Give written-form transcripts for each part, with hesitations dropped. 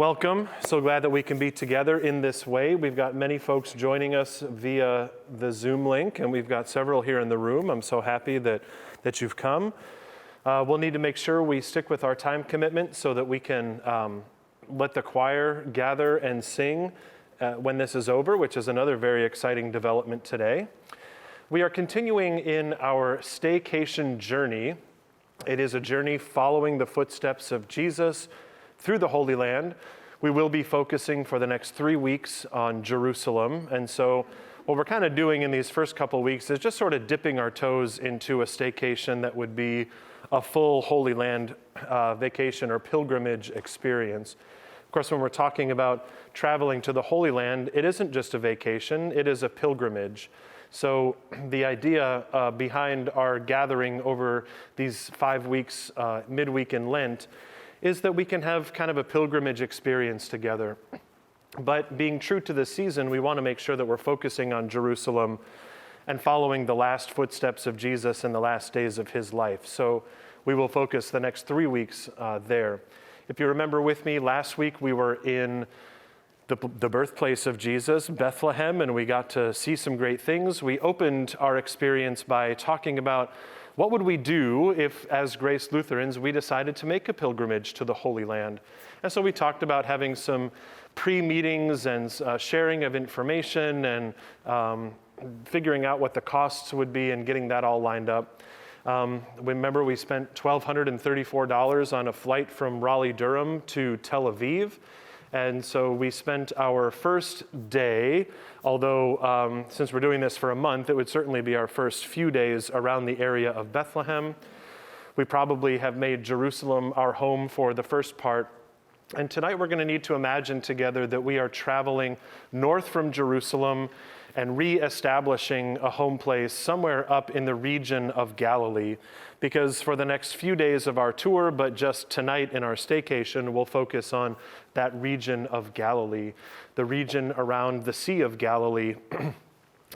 Welcome. So glad that we can be together in this way. We've got many folks joining us via the Zoom link, and we've got several here in the room. I'm so happy that you've come. We'll need to make sure we stick with our time commitment so that we can let the choir gather and sing when this is over, which is another very exciting development today. We are continuing in our Staycation journey. It is a journey following the footsteps of Jesus through the Holy Land. We will be focusing for the next 3 weeks on Jerusalem. And so what we're kind of doing in these first couple weeks is just sort of dipping our toes into a staycation that would be a full Holy Land vacation or pilgrimage experience. Of course, when we're talking about traveling to the Holy Land, it isn't just a vacation, it is a pilgrimage. So the idea behind our gathering over these 5 weeks, midweek in Lent, is that we can have kind of a pilgrimage experience together. But being true to the season, we want to make sure that we're focusing on Jerusalem and following the last footsteps of Jesus in the last days of his life. So we will focus the next 3 weeks there. If you remember with me, last week we were in the birthplace of Jesus, Bethlehem, and we got to see some great things. We opened our experience by talking about what would we do if, as Grace Lutherans, we decided to make a pilgrimage to the Holy Land. And so we talked about having some pre-meetings and sharing of information and figuring out what the costs would be and getting that all lined up. Remember, we spent $1,234 on a flight from Raleigh-Durham to Tel Aviv. And so we spent our first day, although since we're doing this for a month, it would certainly be our first few days around the area of Bethlehem. We probably have made Jerusalem our home for the first part. And tonight we're going to need to imagine together that we are traveling north from Jerusalem and re-establishing a home place somewhere up in the region of Galilee. Because for the next few days of our tour, but just tonight in our staycation, we'll focus on that region of Galilee, the region around the Sea of Galilee.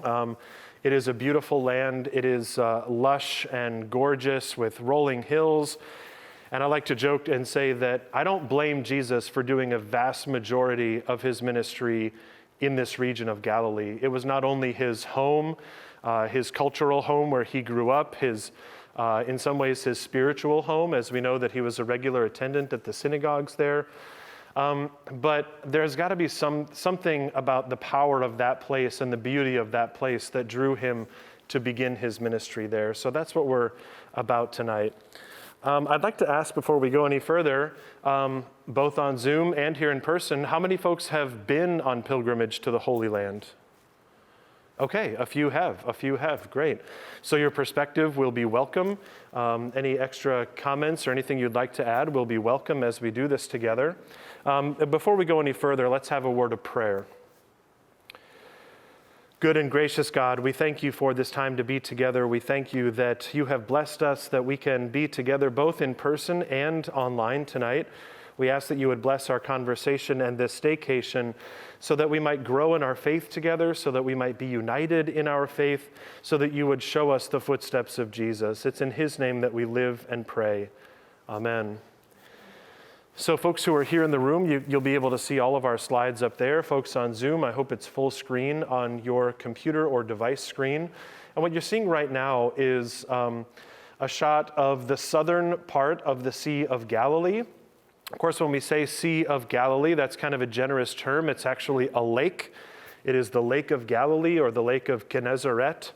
It is a beautiful land. It is lush and gorgeous with rolling hills. And I like to joke and say that I don't blame Jesus for doing a vast majority of his ministry in this region of Galilee. It was not only his home, his cultural home where he grew up, his in some ways his spiritual home, as we know that he was a regular attendant at the synagogues there. But there's got to be something about the power of that place and the beauty of that place that drew him to begin his ministry there. So that's what we're about tonight. I'd like to ask before we go any further, both on Zoom and here in person, how many folks have been on pilgrimage to the Holy Land? Okay, a few have, great. So your perspective will be welcome. Any extra comments or anything you'd like to add will be welcome as we do this together. Before we go any further, let's have a word of prayer. Good and gracious God, we thank you for this time to be together. We thank you that you have blessed us, that we can be together both in person and online tonight. We ask that you would bless our conversation and this staycation so that we might grow in our faith together, so that we might be united in our faith, so that you would show us the footsteps of Jesus. It's in his name that we live and pray. Amen. So folks who are here in the room, you'll be able to see all of our slides up there. Folks on Zoom, I hope it's full screen on your computer or device screen. And what you're seeing right now is a shot of the southern part of the Sea of Galilee. Of course, when we say Sea of Galilee, that's kind of a generous term. It's actually a lake. It is the Lake of Galilee or the Lake of Gennesaret.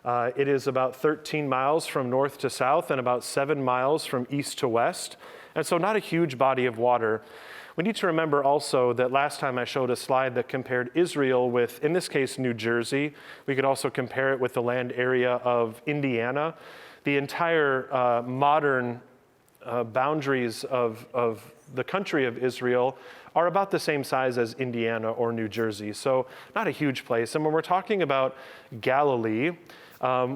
It is about 13 miles from north to south and about 7 miles from east to west. And so not a huge body of water. We need to remember also that last time I showed a slide that compared Israel with, in this case, New Jersey. We could also compare it with the land area of Indiana. The entire modern boundaries of the country of Israel are about the same size as Indiana or New Jersey. So not a huge place. And when we're talking about Galilee,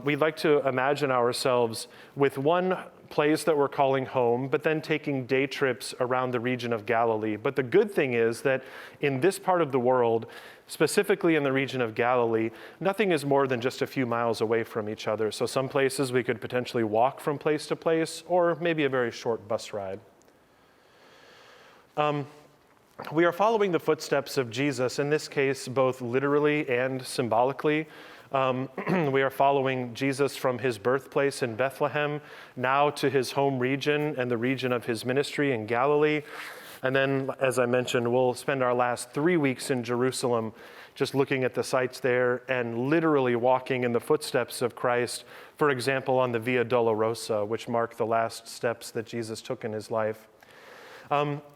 we'd like to imagine ourselves with one place that we're calling home, but then taking day trips around the region of Galilee. But the good thing is that in this part of the world, specifically in the region of Galilee, nothing is more than just a few miles away from each other. So some places we could potentially walk from place to place, or maybe a very short bus ride. we are following the footsteps of Jesus, in this case, both literally and symbolically. We are following Jesus from his birthplace in Bethlehem, now to his home region and the region of his ministry in Galilee. And then, as I mentioned, we'll spend our last 3 weeks in Jerusalem just looking at the sights there and literally walking in the footsteps of Christ, for example, on the Via Dolorosa, which marked the last steps that Jesus took in his life.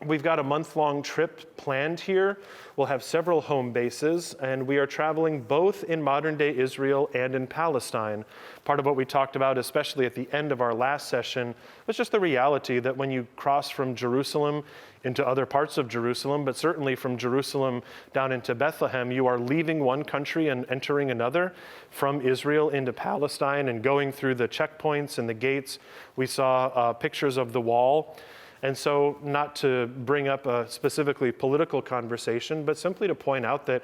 We've got a month-long trip planned here. We'll have several home bases, and we are traveling both in modern-day Israel and in Palestine. Part of what we talked about, especially at the end of our last session, was just the reality that when you cross from Jerusalem into other parts of Jerusalem, but certainly from Jerusalem down into Bethlehem, you are leaving one country and entering another, from Israel into Palestine and going through the checkpoints and the gates. We saw pictures of the wall. And so, not to bring up a specifically political conversation, but simply to point out that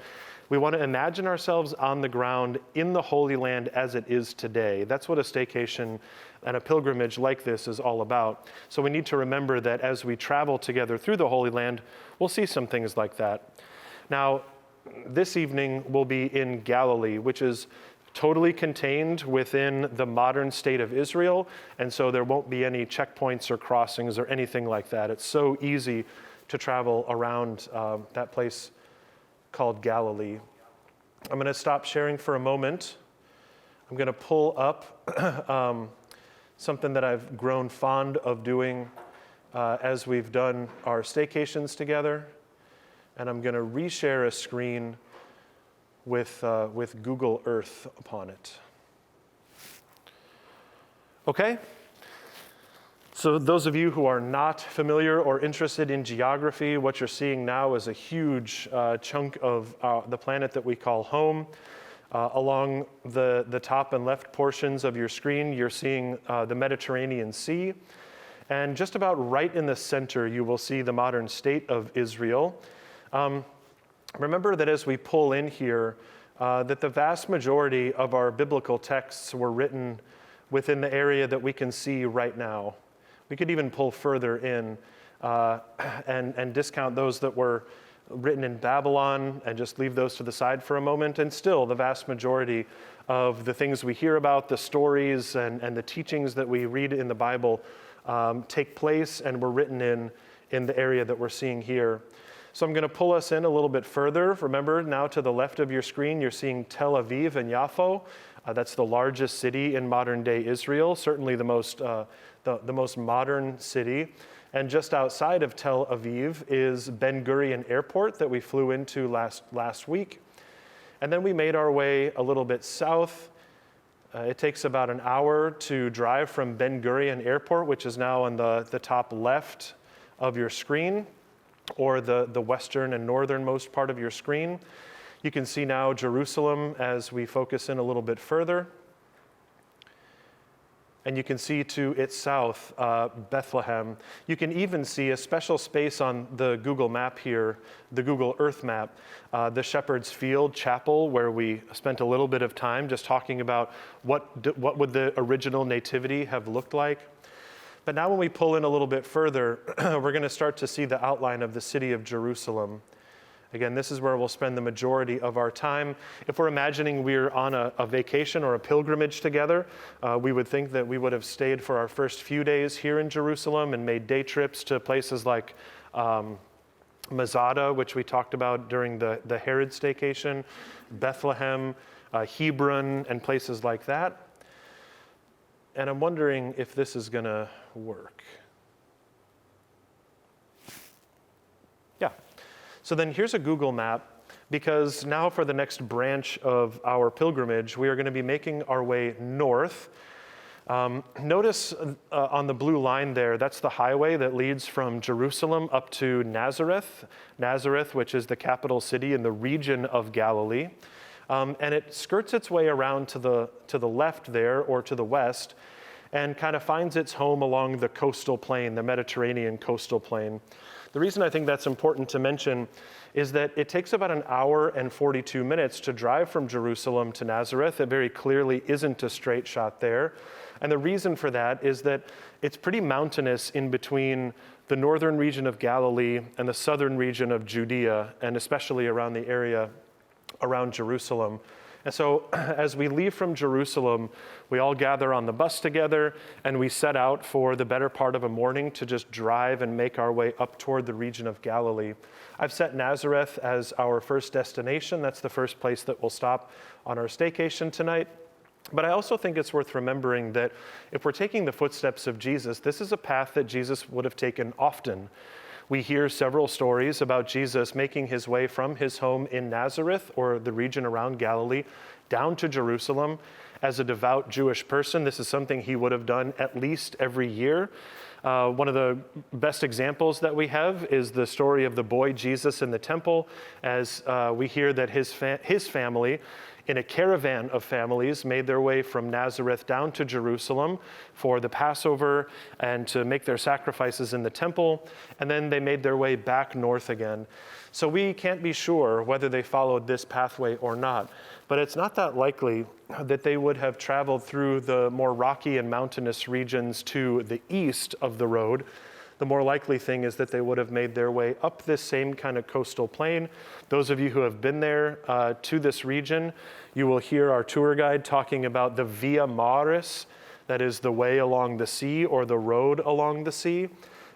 we want to imagine ourselves on the ground in the Holy Land as it is today. That's what a staycation and a pilgrimage like this is all about. So we need to remember that as we travel together through the Holy Land, we'll see some things like that. Now, this evening we'll be in Galilee, which is totally contained within the modern state of Israel, and so there won't be any checkpoints or crossings or anything like that. It's so easy to travel around that place called Galilee. I'm going to stop sharing for a moment. I'm going to pull up something that I've grown fond of doing as we've done our staycations together, and I'm going to reshare a screen with Google Earth upon it. Okay? So those of you who are not familiar or interested in geography, what you're seeing now is a huge chunk of the planet that we call home. Along the top and left portions of your screen, you're seeing the Mediterranean Sea. And just about right in the center, you will see the modern state of Israel. Remember that as we pull in here, that the vast majority of our biblical texts were written within the area that we can see right now. We could even pull further in and discount those that were written in Babylon and just leave those to the side for a moment. And still, the vast majority of the things we hear about, the stories and the teachings that we read in the Bible take place and were written in the area that we're seeing here. So I'm going to pull us in a little bit further. Remember, now to the left of your screen, you're seeing Tel Aviv and Yaffo. That's the largest city in modern-day Israel, certainly the most modern city. And just outside of Tel Aviv is Ben Gurion Airport that we flew into last week. And then we made our way a little bit south. It takes about an hour to drive from Ben Gurion Airport, which is now on the top left of your screen, or the western and northernmost part of your screen. You can see now Jerusalem as we focus in a little bit further. And you can see to its south, Bethlehem. You can even see a special space on the Google map here, the Google Earth map, the Shepherd's Field Chapel, where we spent a little bit of time just talking about what would the original nativity have looked like. But now when we pull in a little bit further, we're going to start to see the outline of the city of Jerusalem. Again, this is where we'll spend the majority of our time. If we're imagining we're on a vacation or a pilgrimage together, we would think that we would have stayed for our first few days here in Jerusalem and made day trips to places like Masada, which we talked about during the Herod Staycation, Bethlehem, Hebron, and places like that. And I'm wondering if this is going to work. Yeah. So then here's a Google map, because now for the next branch of our pilgrimage, we are going to be making our way north. Notice on the blue line there, that's the highway that leads from Jerusalem up to Nazareth, which is the capital city in the region of Galilee. And it skirts its way around to the left there, or to the west, and kind of finds its home along the coastal plain, the Mediterranean coastal plain. The reason I think that's important to mention is that it takes about an hour and 42 minutes to drive from Jerusalem to Nazareth. It very clearly isn't a straight shot there. And the reason for that is that it's pretty mountainous in between the northern region of Galilee and the southern region of Judea, and especially around the area around Jerusalem. And so as we leave from Jerusalem, we all gather on the bus together and we set out for the better part of a morning to just drive and make our way up toward the region of Galilee. I've set Nazareth as our first destination. That's the first place that we'll stop on our staycation tonight. But I also think it's worth remembering that if we're taking the footsteps of Jesus, this is a path that Jesus would have taken often. We hear several stories about Jesus making his way from his home in Nazareth, or the region around Galilee, down to Jerusalem. As a devout Jewish person, this is something he would have done at least every year. One of the best examples that we have is the story of the boy Jesus in the temple, as we hear that his family, in a caravan of families, made their way from Nazareth down to Jerusalem for the Passover and to make their sacrifices in the temple, and then they made their way back north again. So we can't be sure whether they followed this pathway or not, but it's not that likely that they would have traveled through the more rocky and mountainous regions to the east of the road. The more likely thing is that they would have made their way up this same kind of coastal plain. Those of you who have been there to this region, you will hear our tour guide talking about the Via Maris, that is the way along the sea or the road along the sea.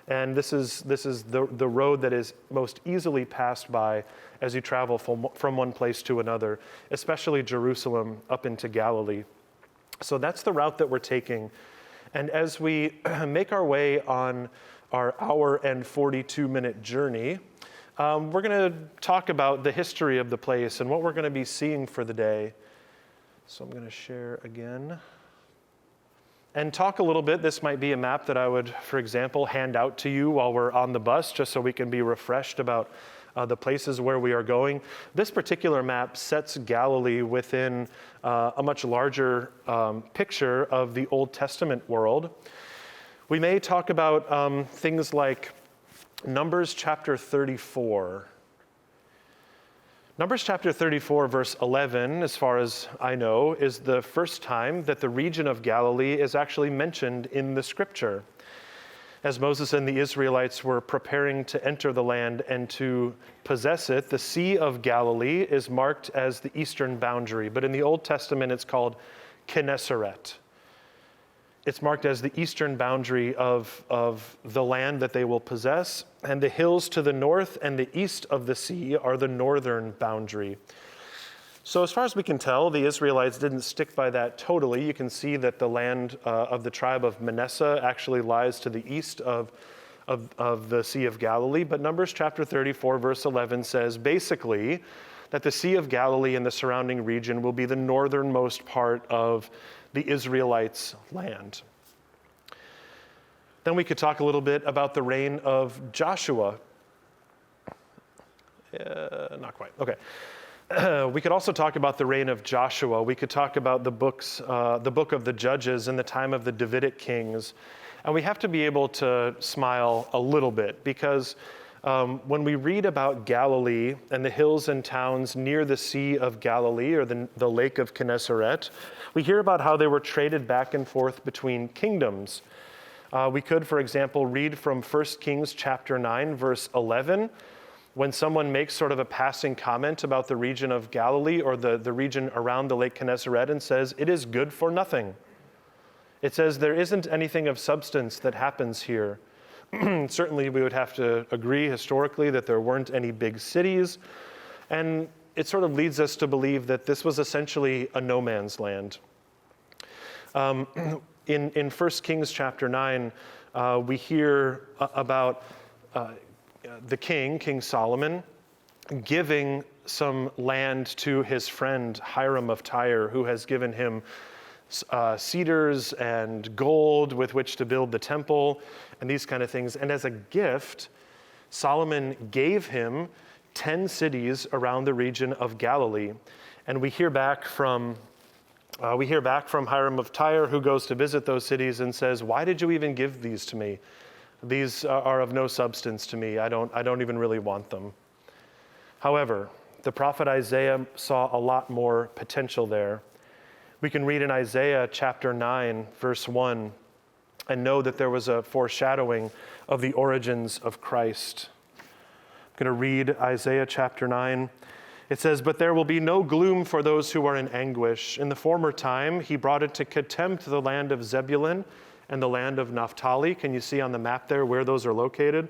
And this is the road that is most easily passed by as you travel from one place to another, especially Jerusalem up into Galilee. So that's the route that we're taking. And as we make our way on our hour and 42-minute journey, we're going to talk about the history of the place and what we're going to be seeing for the day. So I'm going to share again and talk a little bit. This might be a map that I would, for example, hand out to you while we're on the bus, just so we can be refreshed about the places where we are going. This particular map sets Galilee within a much larger picture of the Old Testament world. We may talk about things like Numbers chapter 34. Numbers chapter 34, verse 11, as far as I know, is the first time that the region of Galilee is actually mentioned in the scripture. As Moses and the Israelites were preparing to enter the land and to possess it, the Sea of Galilee is marked as the eastern boundary, but in the Old Testament it's called Gennesaret. It's marked as the eastern boundary of the land that they will possess, and the hills to the north and the east of the sea are the northern boundary. So as far as we can tell, the Israelites didn't stick by that totally. You can see that the land of the tribe of Manasseh actually lies to the east of the Sea of Galilee, but Numbers chapter 34, verse 11 says basically that the Sea of Galilee and the surrounding region will be the northernmost part of the Israelites' land. Then we could talk a little bit about the reign of Joshua. Not quite. Okay. We could also talk about the reign of Joshua. We could talk about the book of the Judges in the time of the Davidic kings. And we have to be able to smile a little bit because when we read about Galilee and the hills and towns near the Sea of Galilee or the Lake of Gennesaret, we hear about how they were traded back and forth between kingdoms. We could, for example, read from 1 Kings chapter 9, verse 11, when someone makes sort of a passing comment about the region of Galilee or the region around the Lake Gennesaret and says, it is good for nothing. It says there isn't anything of substance that happens here. Certainly we would have to agree historically that there weren't any big cities, and it sort of leads us to believe that this was essentially a no man's land. In 1 Kings chapter 9, we hear about the king, King Solomon, giving some land to his friend Hiram of Tyre, who has given him cedars and gold with which to build the temple and these kind of things. And as a gift, Solomon gave him 10 cities around the region of Galilee. And we hear back from We hear back from Hiram of Tyre, who goes to visit those cities and says, "Why did you even give these to me? These are of no substance to me. I don't even really want them." However, the prophet Isaiah saw a lot more potential there. We can read in Isaiah chapter 9, verse 1, and know that there was a foreshadowing of the origins of Christ. I'm going to read Isaiah chapter 9. It says, "But there will be no gloom for those who are in anguish. In the former time, he brought into contempt the land of Zebulun and the land of Naphtali." Can you see on the map there where those are located?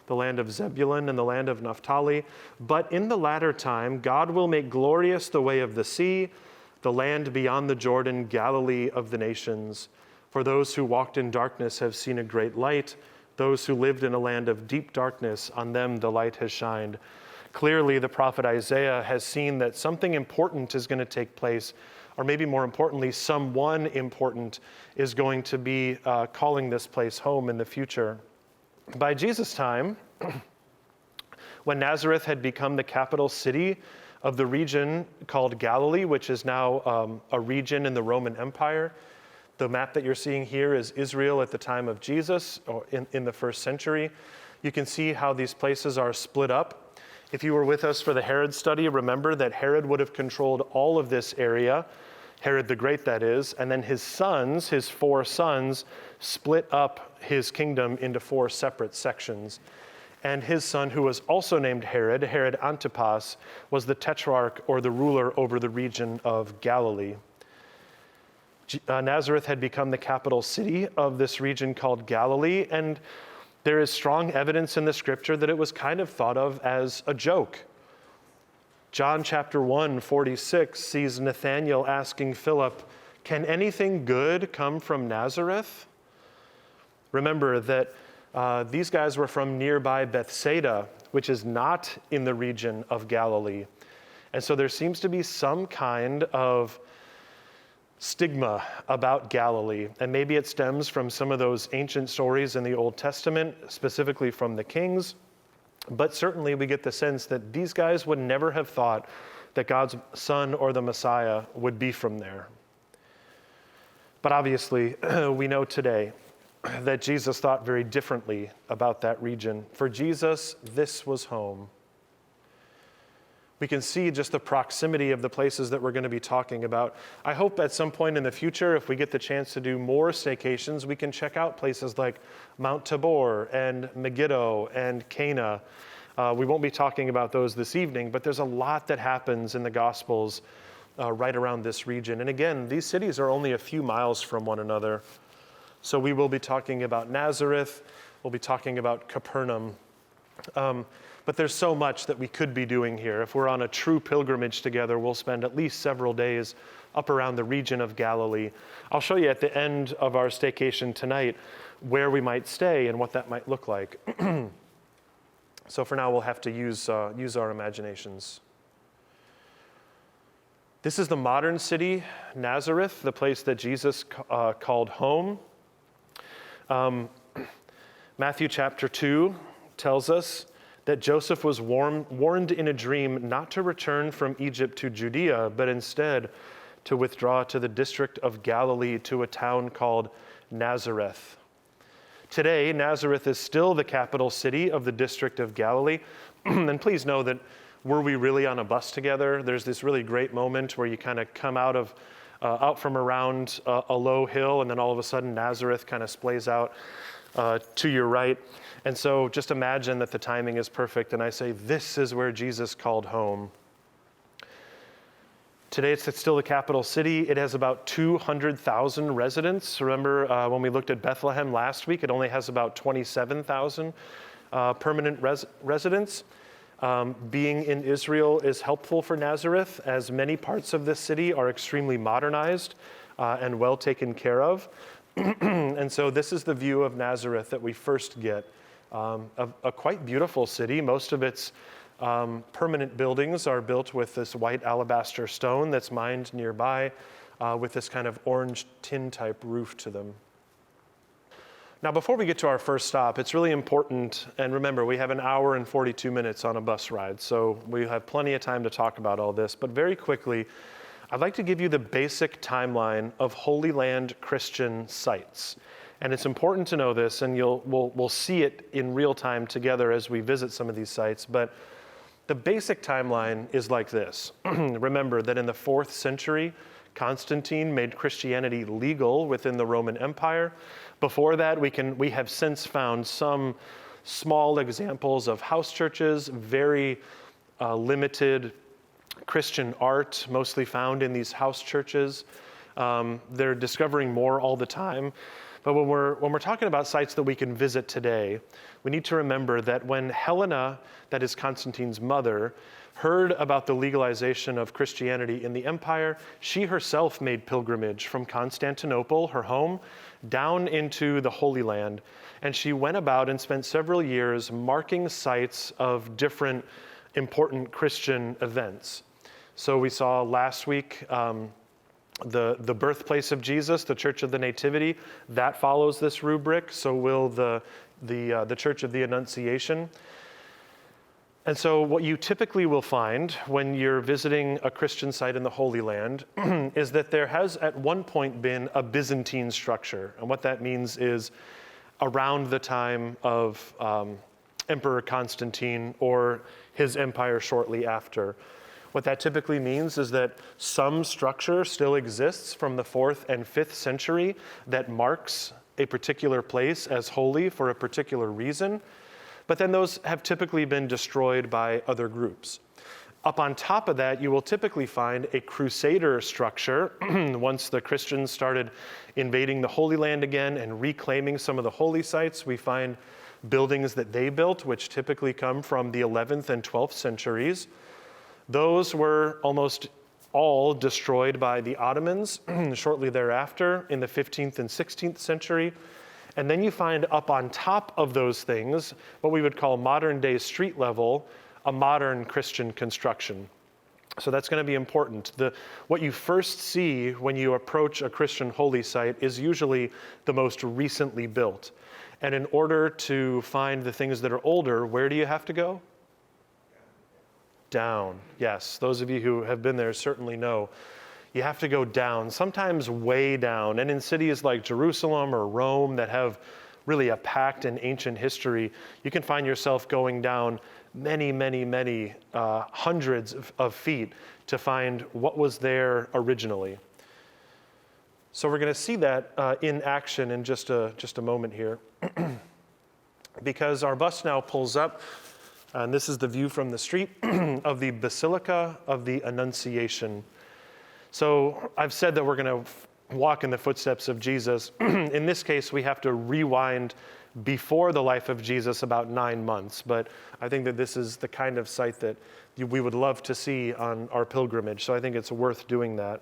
The land of Zebulun and the land of Naphtali. "But in the latter time, God will make glorious the way of the sea, the land beyond the Jordan, Galilee of the nations. For those who walked in darkness have seen a great light. Those who lived in a land of deep darkness, on them the light has shined." Clearly, the prophet Isaiah has seen that something important is going to take place, or maybe more importantly, someone important is going to be calling this place home in the future. By Jesus' time, when Nazareth had become the capital city of the region called Galilee, which is now a region in the Roman Empire. The map that you're seeing here is Israel at the time of Jesus, or in the first century. You can see how these places are split up. If you were with us for the Herod study, remember that Herod would have controlled all of this area, Herod the Great, that is, and then his sons, his 4 sons, split up his kingdom into 4 separate sections. And his son, who was also named Herod, Herod Antipas, was the tetrarch, or the ruler over the region of Galilee. Nazareth had become the capital city of this region called Galilee, and there is strong evidence in the scripture that it was kind of thought of as a joke. John chapter 1, 46 sees Nathanael asking Philip, "Can anything good come from Nazareth?" Remember that these guys were from nearby Bethsaida, which is not in the region of Galilee. And so there seems to be some kind of stigma about Galilee, and maybe it stems from some of those ancient stories in the Old Testament, specifically from the Kings, but certainly we get the sense that these guys would never have thought that God's Son or the Messiah would be from there. But obviously, we know today that Jesus thought very differently about that region. For Jesus, this was home. We can see just the proximity of the places that we're going to be talking about. I hope at some point in the future, if we get the chance to do more staycations, we can check out places like Mount Tabor and Megiddo and Cana. We won't be talking about those this evening, but there's a lot that happens in the Gospels right around this region. And again, these cities are only a few miles from one another. So we will be talking about Nazareth, we'll be talking about Capernaum. But there's so much that we could be doing here. If we're on a true pilgrimage together, we'll spend at least several days up around the region of Galilee. I'll show you at the end of our staycation tonight where we might stay and what that might look like. So for now, we'll have to use our imaginations. This is the modern city, Nazareth, the place that Jesus called home. Matthew chapter 2 tells us that Joseph was warned in a dream not to return from Egypt to Judea, but instead to withdraw to the district of Galilee to a town called Nazareth. Today, Nazareth is still the capital city of the district of Galilee. And please know that were we really on a bus together, there's this really great moment where you kind of come out from around a low hill, and then all of a sudden Nazareth kind of splays out to your right. And so just imagine that the timing is perfect, and I say, this is where Jesus called home. Today, it's still the capital city. It has about 200,000 residents. Remember when we looked at Bethlehem last week, it only has about 27,000 permanent residents. Being in Israel is helpful for Nazareth, as many parts of this city are extremely modernized and well taken care of. And so this is the view of Nazareth that we first get. A quite beautiful city. Most of its permanent buildings are built with this white alabaster stone that's mined nearby with this kind of orange tin type roof to them. Now, before we get to our first stop, it's really important, and remember, we have an hour and 42 minutes on a bus ride, so we have plenty of time to talk about all this, but very quickly, I'd like to give you the basic timeline of Holy Land Christian sites. And it's important to know this, and we'll see it in real time together as we visit some of these sites. But the basic timeline is like this. Remember that in the 4th century, Constantine made Christianity legal within the Roman Empire. Before that, we have since found some small examples of house churches, very limited Christian art, mostly found in these house churches. They're discovering more all the time. But when we're talking about sites that we can visit today, we need to remember that when Helena, that is Constantine's mother, heard about the legalization of Christianity in the empire, she herself made pilgrimage from Constantinople, her home, down into the Holy Land. And she went about and spent several years marking sites of different important Christian events. So we saw last week the birthplace of Jesus, the Church of the Nativity, that follows this rubric. So will the Church of the Annunciation. And so what you typically will find when you're visiting a Christian site in the Holy Land is that there has at one point been a Byzantine structure. And what that means is around the time of Emperor Constantine or his empire shortly after. What that typically means is that some structure still exists from the 4th and 5th century that marks a particular place as holy for a particular reason, but then those have typically been destroyed by other groups. Up on top of that, you will typically find a crusader structure. Once the Christians started invading the Holy Land again and reclaiming some of the holy sites, we find buildings that they built, which typically come from the 11th and 12th centuries. Those were almost all destroyed by the Ottomans shortly thereafter in the 15th and 16th century. And then you find up on top of those things, what we would call modern day street level, a modern Christian construction. So that's going to be important. What you first see when you approach a Christian holy site is usually the most recently built. And in order to find the things that are older, where do you have to go? Down. Yes, those of you who have been there certainly know. You have to go down, sometimes way down. And in cities like Jerusalem or Rome that have really a packed and ancient history, you can find yourself going down many hundreds of feet to find what was there originally. So we're going to see that in action in just a moment here. Because our bus now pulls up, and this is the view from the street of the Basilica of the Annunciation. So I've said that we're going to walk in the footsteps of Jesus. In this case, we have to rewind before the life of Jesus about 9 months. But I think that this is the kind of site that we would love to see on our pilgrimage. So I think it's worth doing that.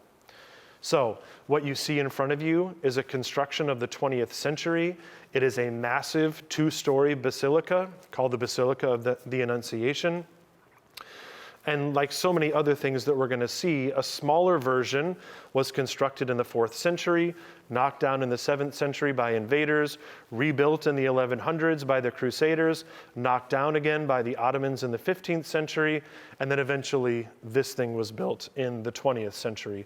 So what you see in front of you is a construction of the 20th century. It is a massive 2-story basilica called the Basilica of the Annunciation. And like so many other things that we're going to see, a smaller version was constructed in the 4th century, knocked down in the 7th century by invaders, rebuilt in the 1100s by the Crusaders, knocked down again by the Ottomans in the 15th century, and then eventually this thing was built in the 20th century.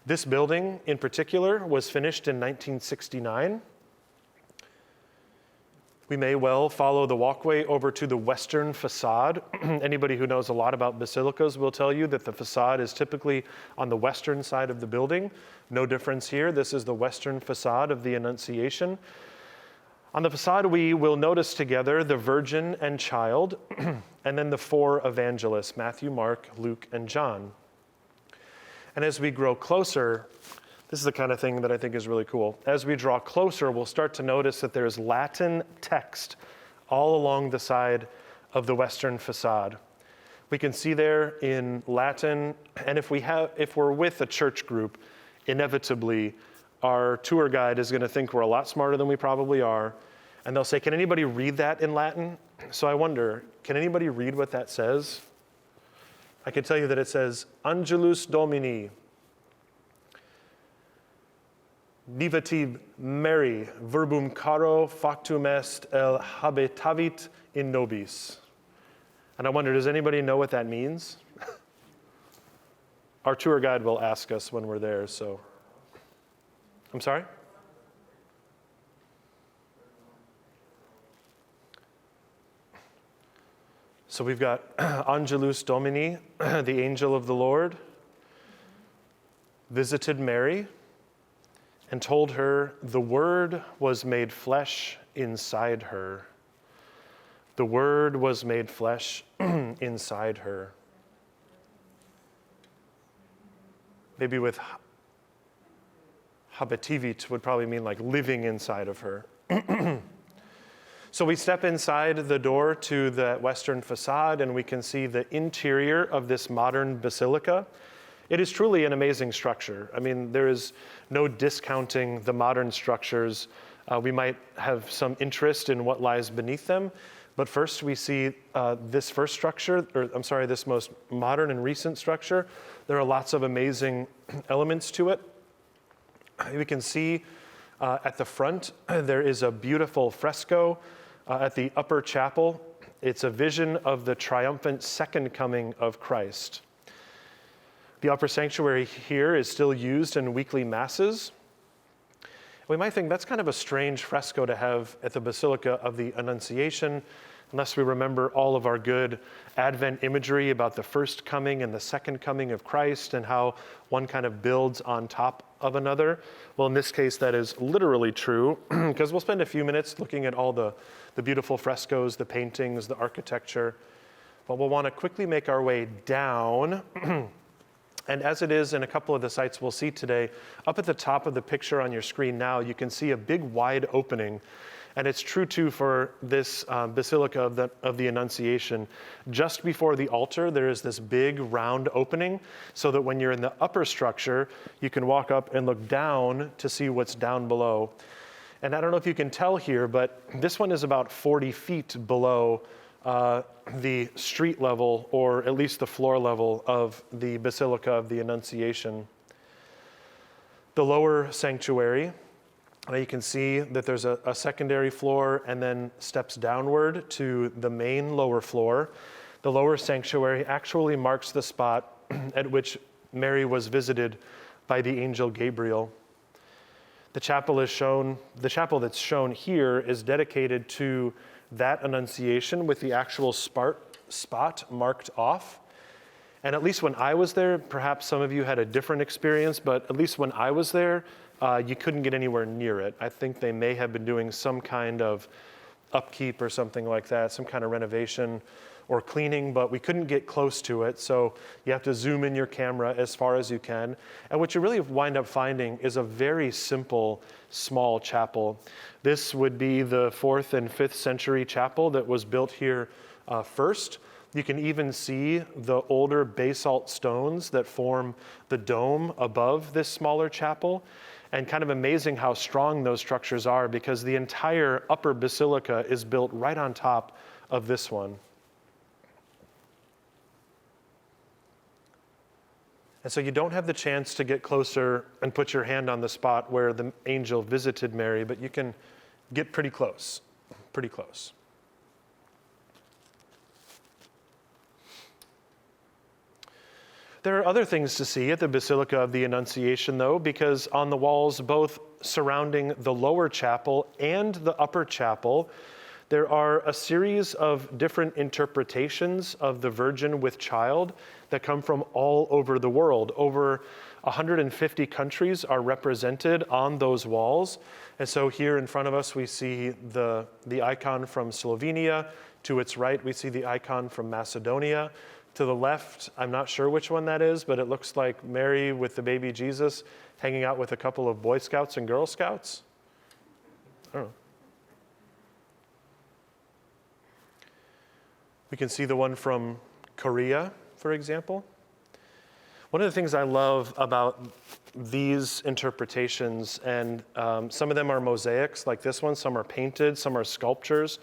This building in particular was finished in 1969. We may well follow the walkway over to the western facade. Anybody who knows a lot about basilicas will tell you that the facade is typically on the western side of the building. No difference here. This is the western facade of the Annunciation. On the facade, we will notice together the Virgin and Child, and then the 4 evangelists, Matthew, Mark, Luke, and John. And as we grow closer, this is the kind of thing that I think is really cool. As we draw closer, we'll start to notice that there's Latin text all along the side of the western facade. We can see there in Latin, and if we're with a church group, inevitably our tour guide is going to think we're a lot smarter than we probably are, and they'll say, "Can anybody read that in Latin?" So I wonder, can anybody read what that says? I can tell you that it says, Angelus Domini, Divatib Mary, verbum caro factum est el habitavit in nobis. And I wonder, does anybody know what that means? Our tour guide will ask us when we're there, so. I'm sorry? So we've got Angelus Domini, the angel of the Lord, visited Mary and told her the Word was made flesh inside her. The Word was made flesh inside her. Maybe with habitivit would probably mean like living inside of her. So we step inside the door to the western facade and we can see the interior of this modern basilica. It is truly an amazing structure. I mean, there is no discounting the modern structures. We might have some interest in what lies beneath them, but first we see this most modern and recent structure. There are lots of amazing elements to it. We can see at the front, there is a beautiful fresco at the upper chapel. It's a vision of the triumphant second coming of Christ. The upper sanctuary here is still used in weekly masses. We might think that's kind of a strange fresco to have at the Basilica of the Annunciation, unless we remember all of our good Advent imagery about the first coming and the second coming of Christ and how one kind of builds on top of another. Well, in this case, that is literally true, because we'll spend a few minutes looking at all the beautiful frescoes, the paintings, the architecture. But we'll want to quickly make our way down. And as it is in a couple of the sites we'll see today, up at the top of the picture on your screen now, you can see a big wide opening. And it's true too for this Basilica of the Annunciation. Just before the altar, there is this big round opening so that when you're in the upper structure, you can walk up and look down to see what's down below. And I don't know if you can tell here, but this one is about 40 feet below the street level, or at least the floor level of the Basilica of the Annunciation. The lower sanctuary, you can see that there's a secondary floor and then steps downward to the main lower floor. The lower sanctuary actually marks the spot at which Mary was visited by the angel Gabriel. The chapel that's shown here is dedicated to that Annunciation with the actual spot marked off. And at least when I was there, perhaps some of you had a different experience, but at least when I was there, you couldn't get anywhere near it. I think they may have been doing some kind of upkeep or something like that, some kind of renovation or cleaning, but we couldn't get close to it. So you have to zoom in your camera as far as you can. And what you really wind up finding is a very simple, small chapel. This would be the 4th and 5th century chapel that was built here first. You can even see the older basalt stones that form the dome above this smaller chapel. And kind of amazing how strong those structures are, because the entire upper basilica is built right on top of this one. And so you don't have the chance to get closer and put your hand on the spot where the angel visited Mary, but you can get pretty close, pretty close. There are other things to see at the Basilica of the Annunciation, though, because on the walls both surrounding the lower chapel and the upper chapel, there are a series of different interpretations of the Virgin with Child that come from all over the world. Over 150 countries are represented on those walls. And so here in front of us, we see the icon from Slovenia. To its right, we see the icon from Macedonia. To the left, I'm not sure which one that is, but it looks like Mary with the baby Jesus hanging out with a couple of Boy Scouts and Girl Scouts. I don't know. We can see the one from Korea, for example. One of the things I love about these interpretations, and some of them are mosaics like this one, some are painted, some are sculptures.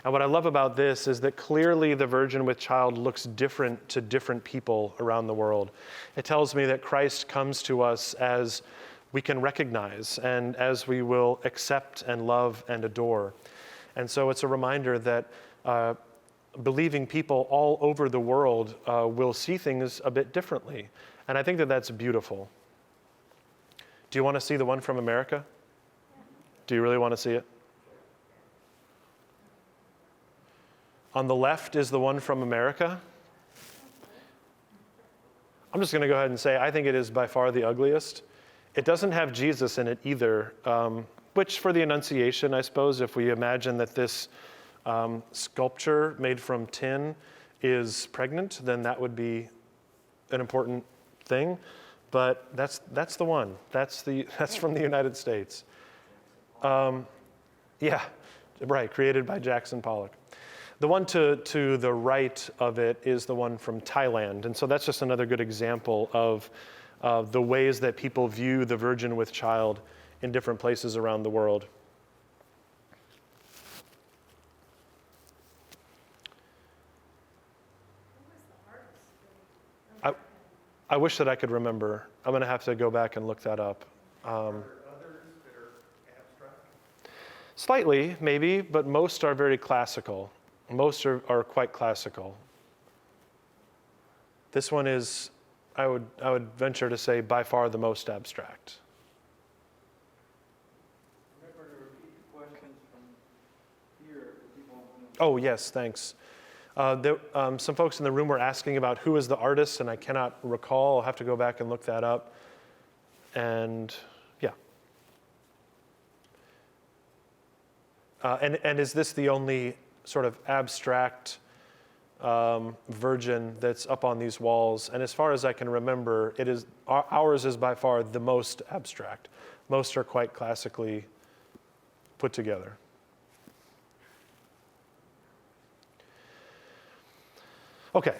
And what I love about this is that clearly the Virgin with Child looks different to different people around the world. It tells me that Christ comes to us as we can recognize and as we will accept and love and adore. And so it's a reminder that believing people all over the world will see things a bit differently. And I think that that's beautiful. Do you want to see the one from America? Do you really want to see it? On the left is the one from America. I'm just going to go ahead and say I think it is by far the ugliest. It doesn't have Jesus in it either, which for the Annunciation, I suppose, if we imagine that this sculpture made from tin is pregnant, then that would be an important thing. But that's the one. That's from the United States. Yeah, right, created by Jackson Pollock. The one to the right of it is the one from Thailand. And so that's just another good example of the ways that people view the Virgin with Child in different places around the world. I wish that I could remember. I'm going to have to go back and look that up. Are there others that are abstract? Slightly, maybe, but most are very classical. Most are quite classical. This one is, I would venture to say, by far the most abstract. Remember to repeat the questions from here. Oh, yes, thanks. Some folks in the room were asking about who is the artist, and I cannot recall. I'll have to go back and look that up. And yeah. And is this the only sort of abstract Virgin that's up on these walls? And as far as I can remember, ours is by far the most abstract. Most are quite classically put together. Okay,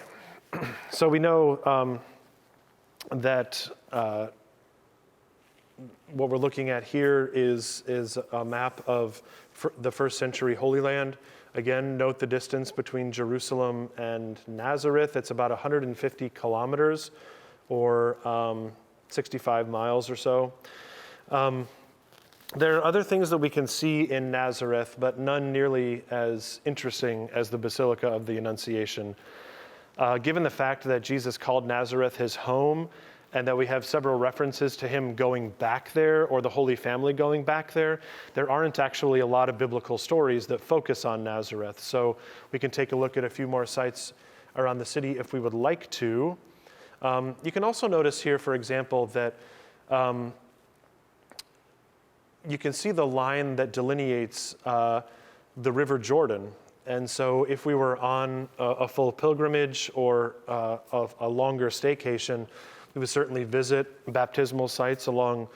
so we know that what we're looking at here is a map of the first century Holy Land. Again, note the distance between Jerusalem and Nazareth. It's about 150 kilometers or 65 miles or so. There are other things that we can see in Nazareth, but none nearly as interesting as the Basilica of the Annunciation. Given the fact that Jesus called Nazareth his home and that we have several references to him going back there or the Holy Family going back there, there aren't actually a lot of biblical stories that focus on Nazareth. So we can take a look at a few more sites around the city if we would like to. You can also notice here, for example, that you can see the line that delineates the River Jordan. And so if we were on a full pilgrimage or a longer staycation, we would certainly visit baptismal sites along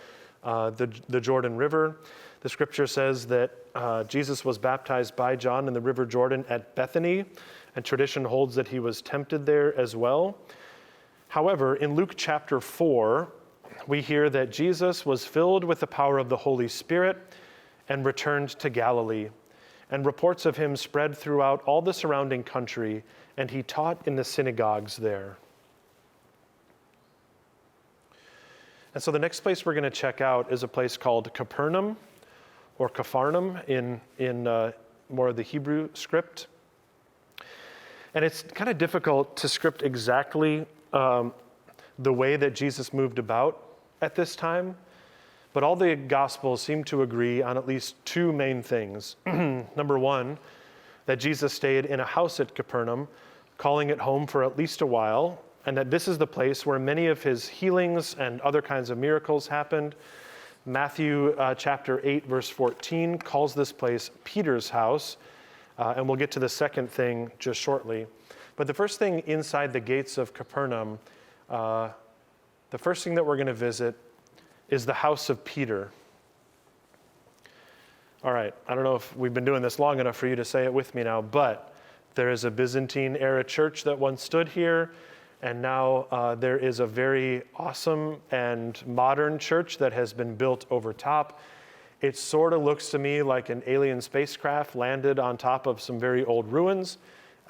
the Jordan River. The scripture says that Jesus was baptized by John in the River Jordan at Bethany, and tradition holds that he was tempted there as well. However, in Luke chapter 4, we hear that Jesus was filled with the power of the Holy Spirit and returned to Galilee. And reports of him spread throughout all the surrounding country, and he taught in the synagogues there. And so the next place we're going to check out is a place called Capernaum, or Capharnaum in more of the Hebrew script. And it's kind of difficult to script exactly the way that Jesus moved about at this time. But all the Gospels seem to agree on at least two main things. Number one, that Jesus stayed in a house at Capernaum, calling it home for at least a while, and that this is the place where many of his healings and other kinds of miracles happened. Matthew chapter 8, verse 14 calls this place Peter's house, and we'll get to the second thing just shortly. But the first thing inside the gates of Capernaum, the first thing that we're going to visit is the house of Peter. All right, I don't know if we've been doing this long enough for you to say it with me now, but there is a Byzantine-era church that once stood here, and now there is a very awesome and modern church that has been built over top. It sort of looks to me like an alien spacecraft landed on top of some very old ruins,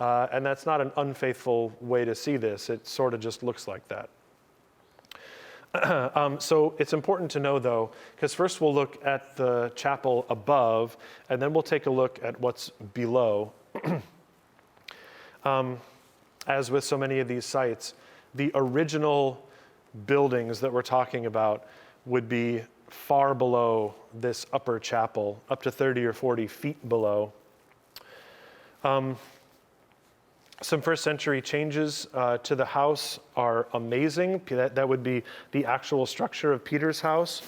and that's not an unfaithful way to see this. It sort of just looks like that. So it's important to know, though, because first we'll look at the chapel above, and then we'll take a look at what's below. As with so many of these sites, the original buildings that we're talking about would be far below this upper chapel, up to 30 or 40 feet below. Some first century changes to the house are amazing. That would be the actual structure of Peter's house.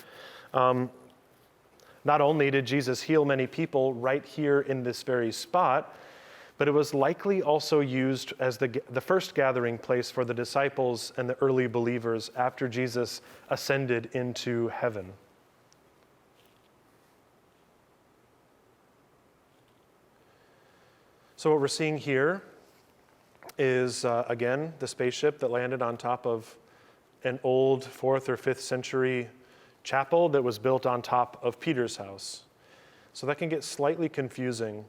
Not only did Jesus heal many people right here in this very spot, but it was likely also used as the first gathering place for the disciples and the early believers after Jesus ascended into heaven. So what we're seeing here is, again, the spaceship that landed on top of an old 4th or 5th century chapel that was built on top of Peter's house. So that can get slightly confusing.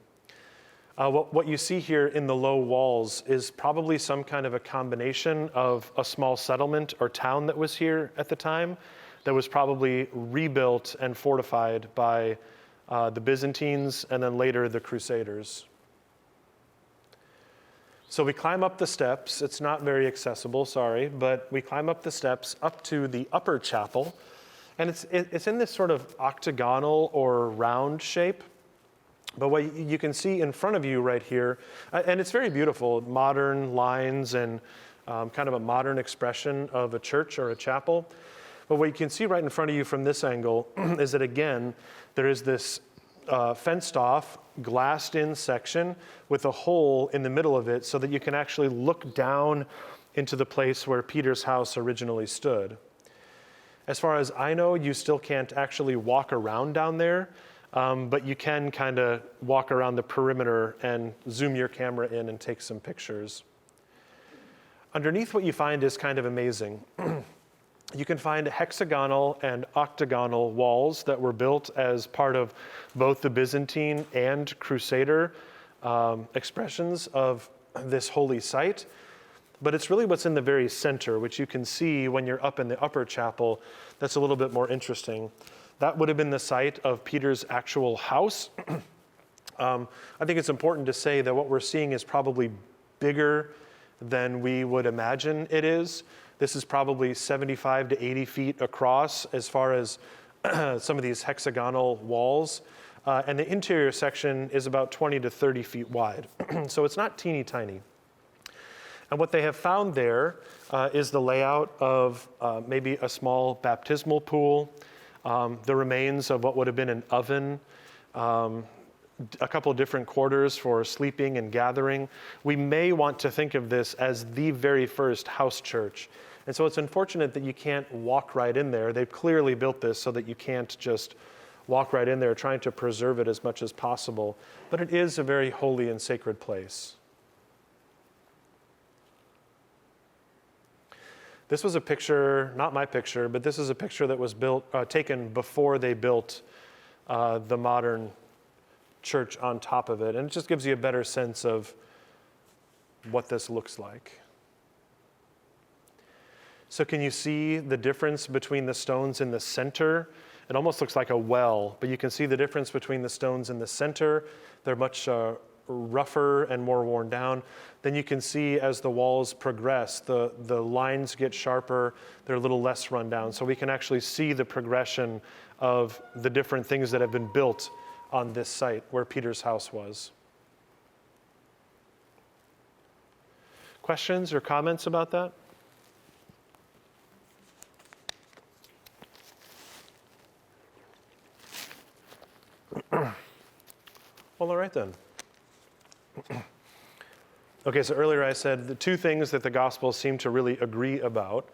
What you see here in the low walls is probably some kind of a combination of a small settlement or town that was here at the time that was probably rebuilt and fortified by the Byzantines and then later the Crusaders. So we climb up the steps. It's not very accessible, sorry, but we climb up the steps up to the upper chapel. And it's in this sort of octagonal or round shape. But what you can see in front of you right here, and it's very beautiful, modern lines and kind of a modern expression of a church or a chapel. But what you can see right in front of you from this angle is that, again, there is this fenced off, glassed in section with a hole in the middle of it so that you can actually look down into the place where Peter's house originally stood. As far as I know, you still can't actually walk around down there, but you can kind of walk around the perimeter and zoom your camera in and take some pictures. Underneath, what you find is kind of amazing. You can find hexagonal and octagonal walls that were built as part of both the Byzantine and Crusader expressions of this holy site. But it's really what's in the very center, which you can see when you're up in the upper chapel, that's a little bit more interesting. That would have been the site of Peter's actual house. I think it's important to say that what we're seeing is probably bigger than we would imagine it is. This is probably 75 to 80 feet across as far as some of these hexagonal walls. And the interior section is about 20 to 30 feet wide. So it's not teeny tiny. And what they have found there is the layout of maybe a small baptismal pool, the remains of what would have been an oven, a couple of different quarters for sleeping and gathering. We may want to think of this as the very first house church. And so it's unfortunate that you can't walk right in there. They've clearly built this so that you can't just walk right in there, trying to preserve it as much as possible. But it is a very holy and sacred place. This was a picture, not my picture, but this is a picture that was taken before they built the modern church on top of it. And it just gives you a better sense of what this looks like. So can you see the difference between the stones in the center? It almost looks like a well, but you can see the difference between the stones in the center. They're much rougher and more worn down. Then you can see as the walls progress, the lines get sharper, they're a little less run down. So we can actually see the progression of the different things that have been built on this site where Peter's house was. Questions or comments about that? Well, all right then. Okay, so earlier I said the two things that the Gospels seem to really agree about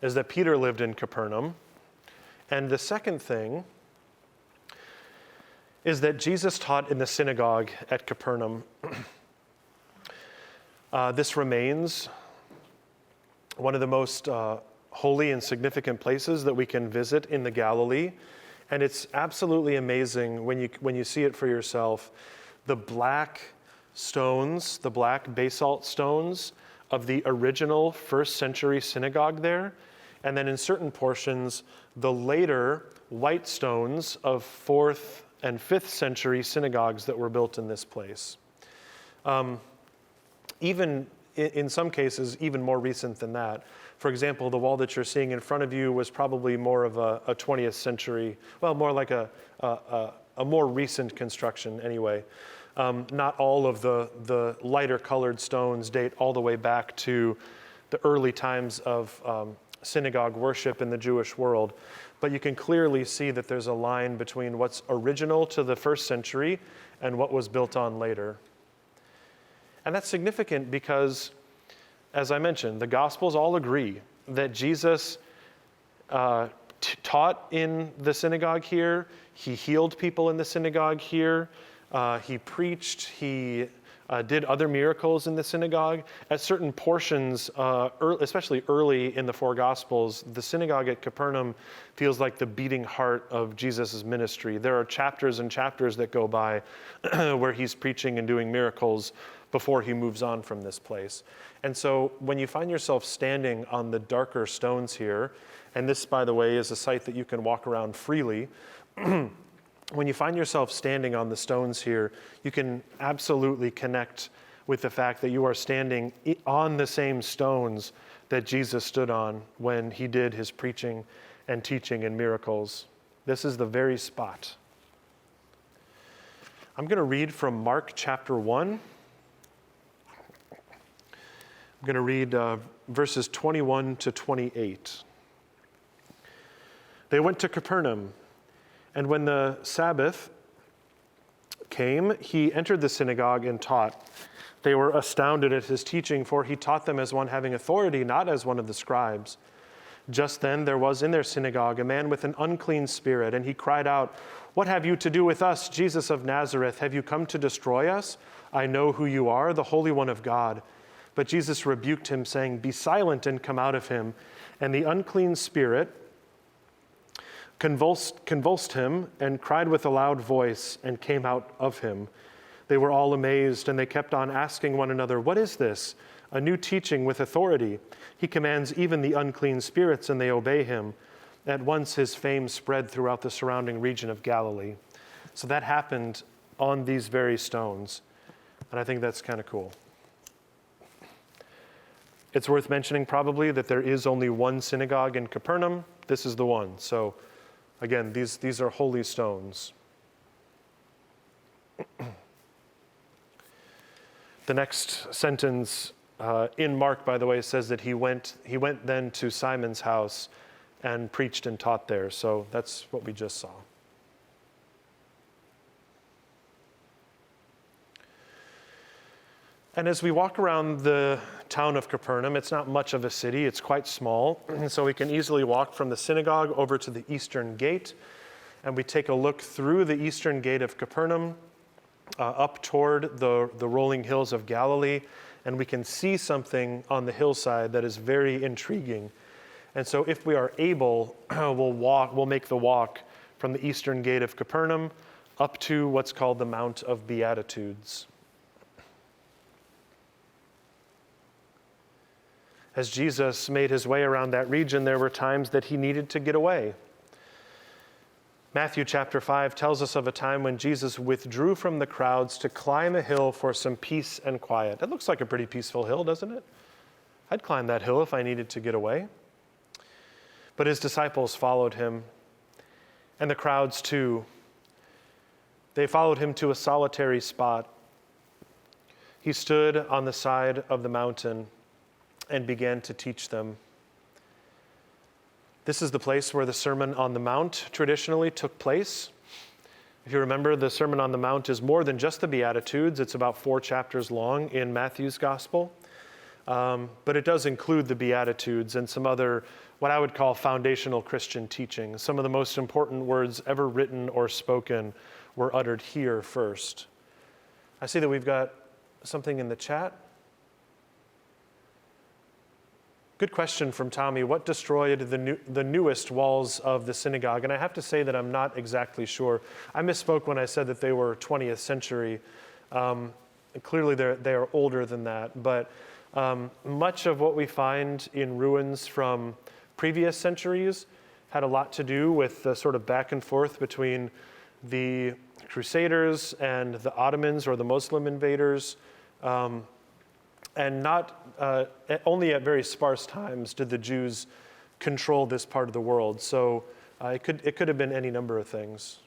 is that Peter lived in Capernaum. And the second thing is that Jesus taught in the synagogue at Capernaum. This remains one of the most holy and significant places that we can visit in the Galilee. And it's absolutely amazing when you see it for yourself. The black stones, the black basalt stones of the original first century synagogue there, and then in certain portions, the later white stones of 4th and 5th century synagogues that were built in this place. Even in some cases, even more recent than that. For example, the wall that you're seeing in front of you was probably more of a 20th century, well, more like a more recent construction anyway. Not all of the lighter colored stones date all the way back to the early times of synagogue worship in the Jewish world. But you can clearly see that there's a line between what's original to the first century and what was built on later. And that's significant because, as I mentioned, the Gospels all agree that Jesus taught in the synagogue here. He healed people in the synagogue here. He preached. He did other miracles in the synagogue. At certain portions, especially early in the four Gospels, the synagogue at Capernaum feels like the beating heart of Jesus' ministry. There are chapters and chapters that go by where he's preaching and doing miracles before he moves on from this place. And so when you find yourself standing on the darker stones here, and this, by the way, is a site that you can walk around freely, when you find yourself standing on the stones here, you can absolutely connect with the fact that you are standing on the same stones that Jesus stood on when he did his preaching and teaching and miracles. This is the very spot. I'm going to read from Mark chapter 1. I'm going to read verses 21 to 28. They went to Capernaum. And when the Sabbath came, he entered the synagogue and taught. They were astounded at his teaching, for he taught them as one having authority, not as one of the scribes. Just then there was in their synagogue a man with an unclean spirit, and he cried out, "What have you to do with us, Jesus of Nazareth? Have you come to destroy us? I know who you are, the Holy One of God." But Jesus rebuked him, saying, "Be silent and come out of him." And the unclean spirit convulsed him and cried with a loud voice and came out of him. They were all amazed, and they kept on asking one another, "What is this? A new teaching with authority. He commands even the unclean spirits, and they obey him." At once his fame spread throughout the surrounding region of Galilee. So that happened on these very stones, and I think that's kind of cool. It's worth mentioning probably that there is only one synagogue in Capernaum. This is the one. So again, these are holy stones. The next sentence in Mark, by the way, says that he went then to Simon's house and preached and taught there. So that's what we just saw. And as we walk around the town of Capernaum, it's not much of a city, it's quite small. So we can easily walk from the synagogue over to the eastern gate, and we take a look through the eastern gate of Capernaum up toward the rolling hills of Galilee, and we can see something on the hillside that is very intriguing. And so if we are able, we'll make the walk from the eastern gate of Capernaum up to what's called the Mount of Beatitudes. As Jesus made his way around that region, there were times that he needed to get away. Matthew chapter 5 tells us of a time when Jesus withdrew from the crowds to climb a hill for some peace and quiet. It looks like a pretty peaceful hill, doesn't it? I'd climb that hill if I needed to get away. But his disciples followed him, and the crowds too. They followed him to a solitary spot. He stood on the side of the mountain and began to teach them. This is the place where the Sermon on the Mount traditionally took place. If you remember, the Sermon on the Mount is more than just the Beatitudes. It's about 4 chapters long in Matthew's Gospel. But it does include the Beatitudes and some other, what I would call foundational Christian teaching. Some of the most important words ever written or spoken were uttered here first. I see that we've got something in the chat. Good question from Tommy. What destroyed the newest walls of the synagogue? And I have to say that I'm not exactly sure. I misspoke when I said that they were 20th century. Clearly, they are older than that. But much of what we find in ruins from previous centuries had a lot to do with the sort of back and forth between the Crusaders and the Ottomans or the Muslim invaders. And not only at very sparse times did the Jews control this part of the world. So it could have been any number of things.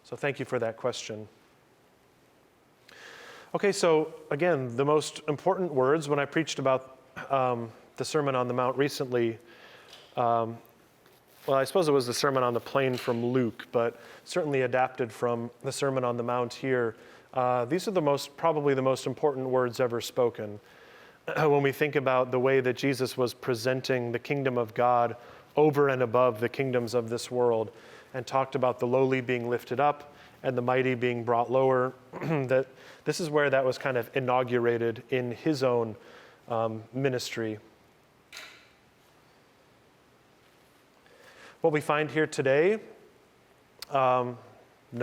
So thank you for that question. Okay, so again, the most important words when I preached about the Sermon on the Mount recently, well, I suppose it was the Sermon on the Plain from Luke, but certainly adapted from the Sermon on the Mount here. These are probably the most important words ever spoken. When we think about the way that Jesus was presenting the kingdom of God over and above the kingdoms of this world, and talked about the lowly being lifted up and the mighty being brought lower, that this is where that was kind of inaugurated in his own ministry. What we find here today, no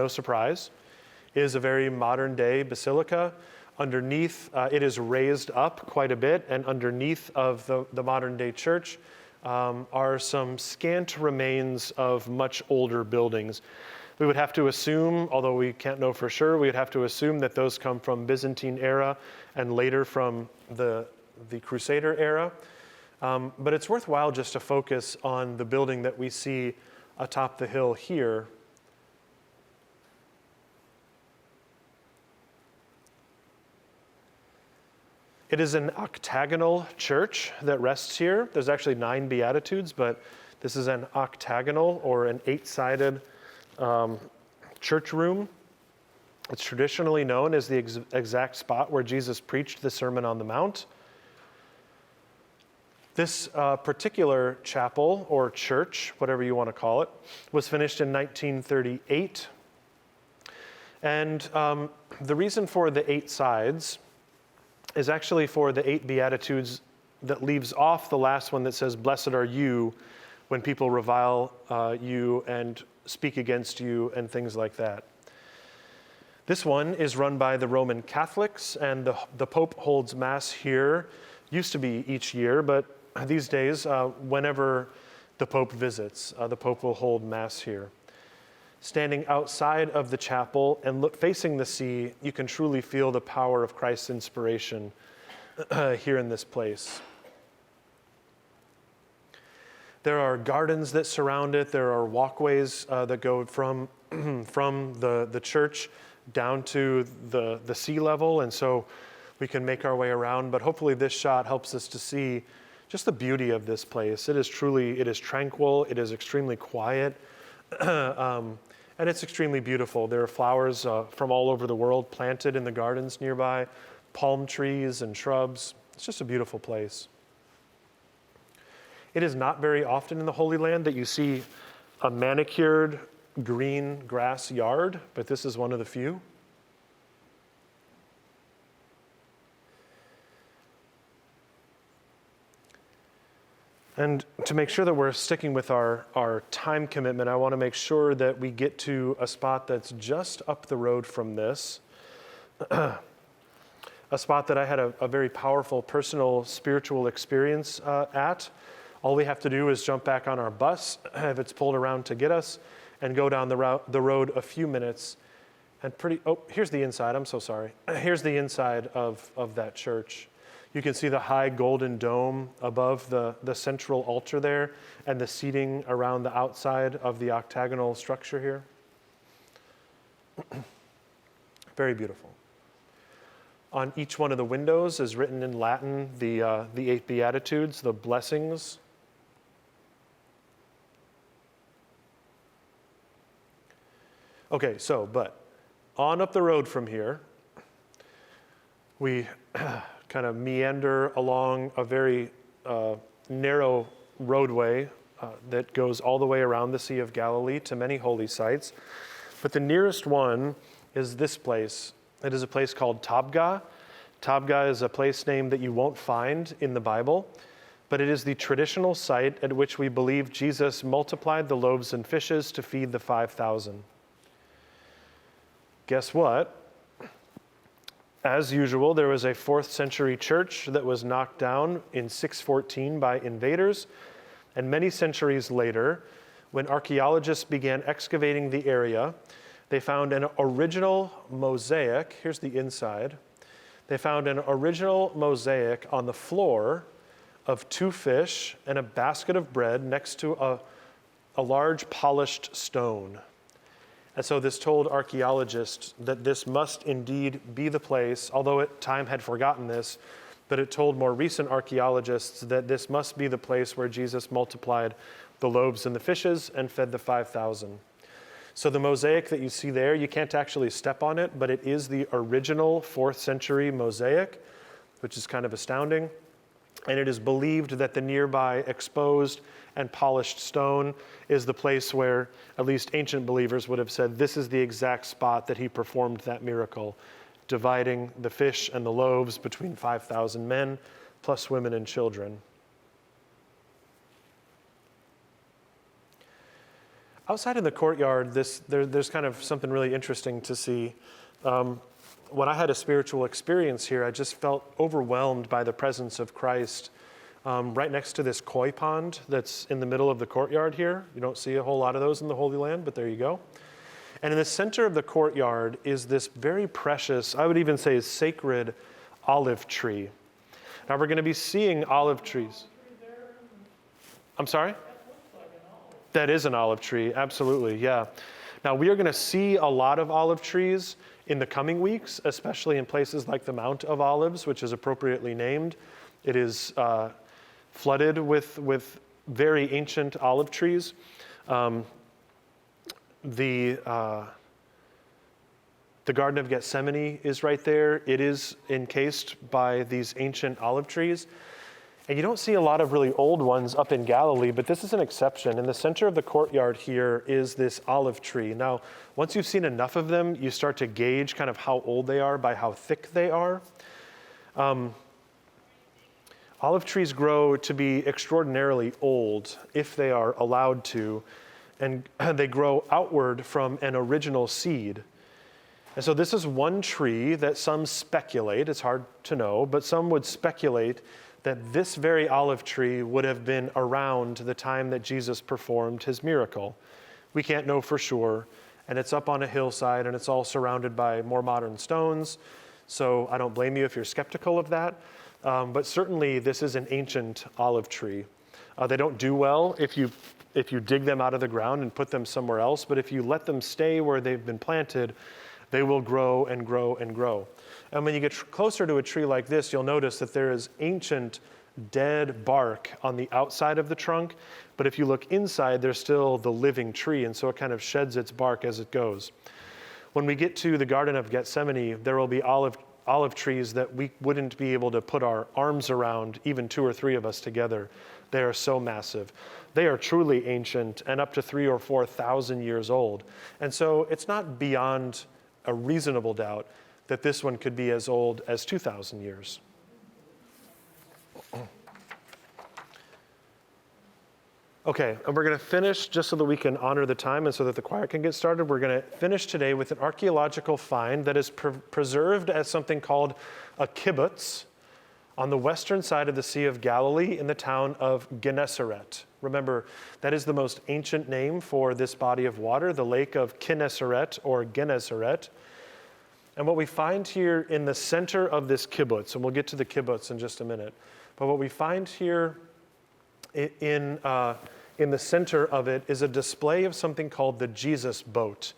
surprise, is a very modern day basilica. Underneath, it is raised up quite a bit, and underneath of the modern day church are some scant remains of much older buildings. We would have to assume, although we can't know for sure, we would have to assume that those come from Byzantine era and later from the Crusader era. But it's worthwhile just to focus on the building that we see atop the hill here. It is an octagonal church that rests here. There's actually 9 Beatitudes, but this is an octagonal or an 8-sided church room. It's traditionally known as the exact spot where Jesus preached the Sermon on the Mount. This particular chapel or church, whatever you want to call it, was finished in 1938. And the reason for the 8 sides is actually for the 8 Beatitudes that leaves off the last one that says, "Blessed are you when people revile you and speak against you," and things like that. This one is run by the Roman Catholics, and the Pope holds Mass here. Used to be each year, but these days, whenever the Pope visits, the Pope will hold Mass here. Standing outside of the chapel and facing the sea, you can truly feel the power of Christ's inspiration here in this place. There are gardens that surround it. There are walkways that go from the church down to the sea level, and so we can make our way around. But hopefully this shot helps us to see just the beauty of this place. It is tranquil. It is extremely quiet. And it's extremely beautiful. There are flowers from all over the world planted in the gardens nearby, palm trees and shrubs. It's just a beautiful place. It is not very often in the Holy Land that you see a manicured green grass yard, but this is one of the few. And to make sure that we're sticking with our time commitment, I want to make sure that we get to a spot that's just up the road from this. A spot that I had a very powerful personal spiritual experience at. All we have to do is jump back on our bus, if it's pulled around to get us, and go down the road a few minutes. And here's the inside, I'm so sorry. Here's the inside of that church. You can see the high golden dome above the central altar there and the seating around the outside of the octagonal structure here. Very beautiful. On each one of the windows is written in Latin the 8 Beatitudes, the blessings. Okay, but on up the road from here, we kind of meander along a very narrow roadway that goes all the way around the Sea of Galilee to many holy sites. But the nearest one is this place. It is a place called Tabgha. Tabgha is a place name that you won't find in the Bible, but it is the traditional site at which we believe Jesus multiplied the loaves and fishes to feed the 5,000. Guess what? As usual, there was a 4th century church that was knocked down in 614 by invaders. And many centuries later, when archaeologists began excavating the area, they found an original mosaic. Here's the inside. they found an original mosaic on the floor of 2 fish and a basket of bread next to a large polished stone. And so this told archaeologists that this must indeed be the place, although time had forgotten this, but it told more recent archaeologists that this must be the place where Jesus multiplied the loaves and the fishes and fed the 5,000. So the mosaic that you see there, you can't actually step on it, but it is the original 4th century mosaic, which is kind of astounding. And it is believed that the nearby exposed and polished stone is the place where at least ancient believers would have said this is the exact spot that he performed that miracle, dividing the fish and the loaves between 5,000 men, plus women and children. Outside in the courtyard, there's kind of something really interesting to see. When I had a spiritual experience here, I just felt overwhelmed by the presence of Christ right next to this koi pond that's in the middle of the courtyard here. You don't see a whole lot of those in the Holy Land, but there you go. And in the center of the courtyard is this very precious, I would even say sacred olive tree. Now we're going to be seeing olive trees. I'm sorry? That is an olive tree, absolutely, yeah. Now we are going to see a lot of olive trees in the coming weeks, especially in places like the Mount of Olives, which is appropriately named. It is flooded with very ancient olive trees. The Garden of Gethsemane is right there. It is encased by these ancient olive trees. And you don't see a lot of really old ones up in Galilee, but this is an exception. In the center of the courtyard here is this olive tree. Now, once you've seen enough of them, you start to gauge kind of how old they are by how thick they are. Olive trees grow to be extraordinarily old if they are allowed to, and they grow outward from an original seed. And so this is one tree that some speculate, it's hard to know, but some would speculate that this very olive tree would have been around the time that Jesus performed his miracle. We can't know for sure, and it's up on a hillside, and it's all surrounded by more modern stones, so I don't blame you if you're skeptical of that, but certainly this is an ancient olive tree. They don't do well if you dig them out of the ground and put them somewhere else, but if you let them stay where they've been planted, they will grow and grow and grow. And when you get closer to a tree like this, you'll notice that there is ancient dead bark on the outside of the trunk, but if you look inside, there's still the living tree, and so it kind of sheds its bark as it goes. When we get to the Garden of Gethsemane, there will be olive trees that we wouldn't be able to put our arms around, even 2 or 3 of us together. They are so massive. They are truly ancient and up to 3,000 or 4,000 years old. And so it's not beyond a reasonable doubt that this one could be as old as 2,000 years. Okay, and we're going to finish, just so that we can honor the time and so that the choir can get started, we're going to finish today with an archaeological find that is preserved as something called a kibbutz on the western side of the Sea of Galilee in the town of Gennesaret. Remember, that is the most ancient name for this body of water, the lake of Kinneret or Gennesaret. And what we find here in the center of this kibbutz, and we'll get to the kibbutz in just a minute, but what we find here in the center of it is a display of something called the Jesus boat.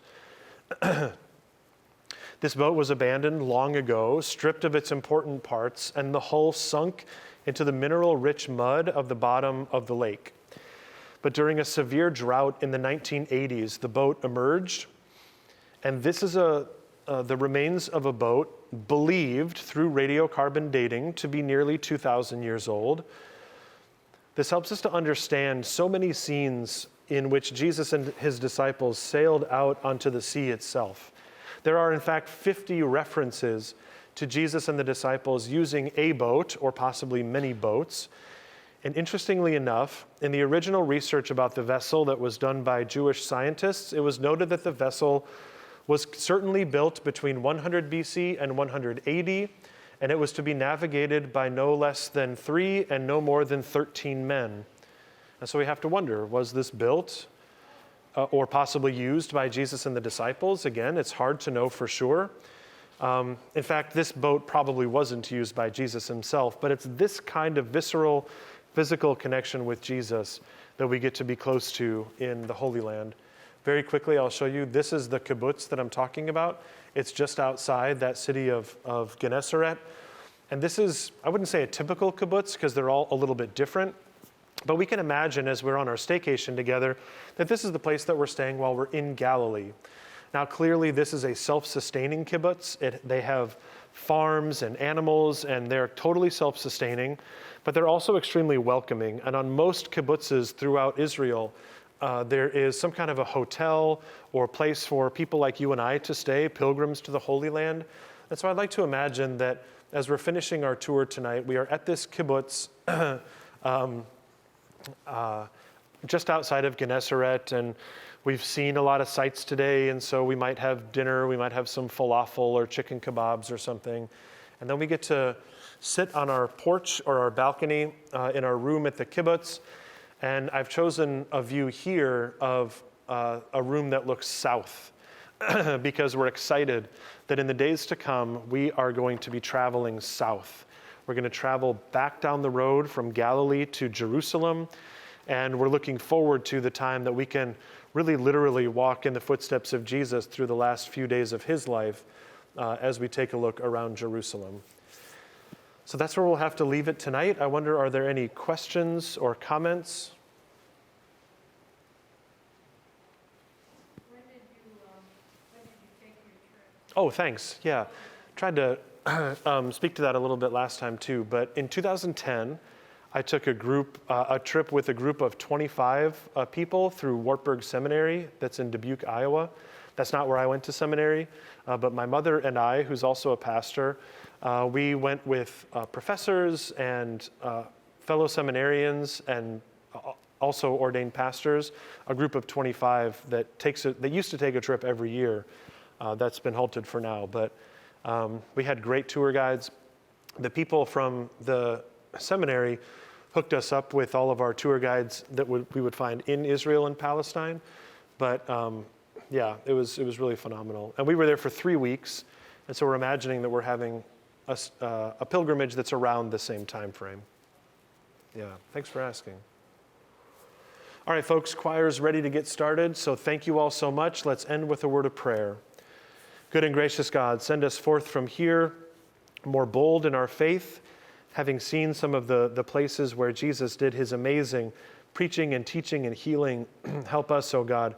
This boat was abandoned long ago, stripped of its important parts, and the hull sunk into the mineral-rich mud of the bottom of the lake. But during a severe drought in the 1980s, the boat emerged, and this is the remains of a boat believed through radiocarbon dating to be nearly 2,000 years old. This helps us to understand so many scenes in which Jesus and his disciples sailed out onto the sea itself. There are, in fact, 50 references to Jesus and the disciples using a boat or possibly many boats. And interestingly enough, in the original research about the vessel that was done by Jewish scientists, it was noted that the vessel was certainly built between 100 BC and 180, and it was to be navigated by no less than 3 and no more than 13 men. And so we have to wonder, was this built or possibly used by Jesus and the disciples? Again, it's hard to know for sure. In fact, this boat probably wasn't used by Jesus himself, but it's this kind of visceral, physical connection with Jesus that we get to be close to in the Holy Land. Very quickly, I'll show you. This is the kibbutz that I'm talking about. It's just outside that city of Gennesaret. And this is, I wouldn't say a typical kibbutz because they're all a little bit different. But we can imagine as we're on our staycation together that this is the place that we're staying while we're in Galilee. Now, clearly, this is a self-sustaining kibbutz. They have farms and animals, and they're totally self-sustaining, but they're also extremely welcoming. And on most kibbutzes throughout Israel, there is some kind of a hotel or place for people like you and I to stay, pilgrims to the Holy Land. And so I'd like to imagine that as we're finishing our tour tonight, we are at this kibbutz just outside of Gennesaret, and we've seen a lot of sights today, and so we might have dinner, we might have some falafel or chicken kebabs or something. And then we get to sit on our porch or our balcony in our room at the kibbutz. And I've chosen a view here of a room that looks south because we're excited that in the days to come, we are going to be traveling south. We're going to travel back down the road from Galilee to Jerusalem. And we're looking forward to the time that we can really literally walk in the footsteps of Jesus through the last few days of his life as we take a look around Jerusalem. So that's where we'll have to leave it tonight. I wonder, are there any questions or comments? When did you take your trip? Oh, thanks. Yeah. Tried to speak to that a little bit last time too. But in 2010, I took a trip with a group of 25 people through Wartburg Seminary that's in Dubuque, Iowa. That's not where I went to seminary, but my mother and I, who's also a pastor, we went with professors and fellow seminarians and also ordained pastors, a group of 25 that used to take a trip every year. That's been halted for now, but we had great tour guides. The people from the seminary hooked us up with all of our tour guides that we would find in Israel and Palestine. But yeah, it was really phenomenal. And we were there for 3 weeks. And so we're imagining that we're having a pilgrimage that's around the same time frame. Yeah, thanks for asking. All right, folks, choir's ready to get started. So thank you all so much. Let's end with a word of prayer. Good and gracious God, send us forth from here more bold in our faith, having seen some of the places where Jesus did his amazing preaching and teaching and healing. Help us, oh God,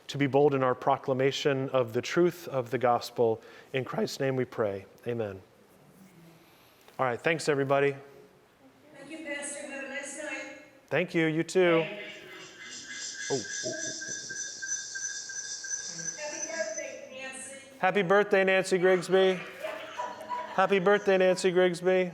to be bold in our proclamation of the truth of the gospel. In Christ's name we pray. Amen. All right, thanks everybody. Thank you, Pastor. Have a nice night. Thank you, you too. Oh. Happy birthday, Nancy. Happy birthday, Nancy Grigsby. Happy birthday, Nancy Grigsby.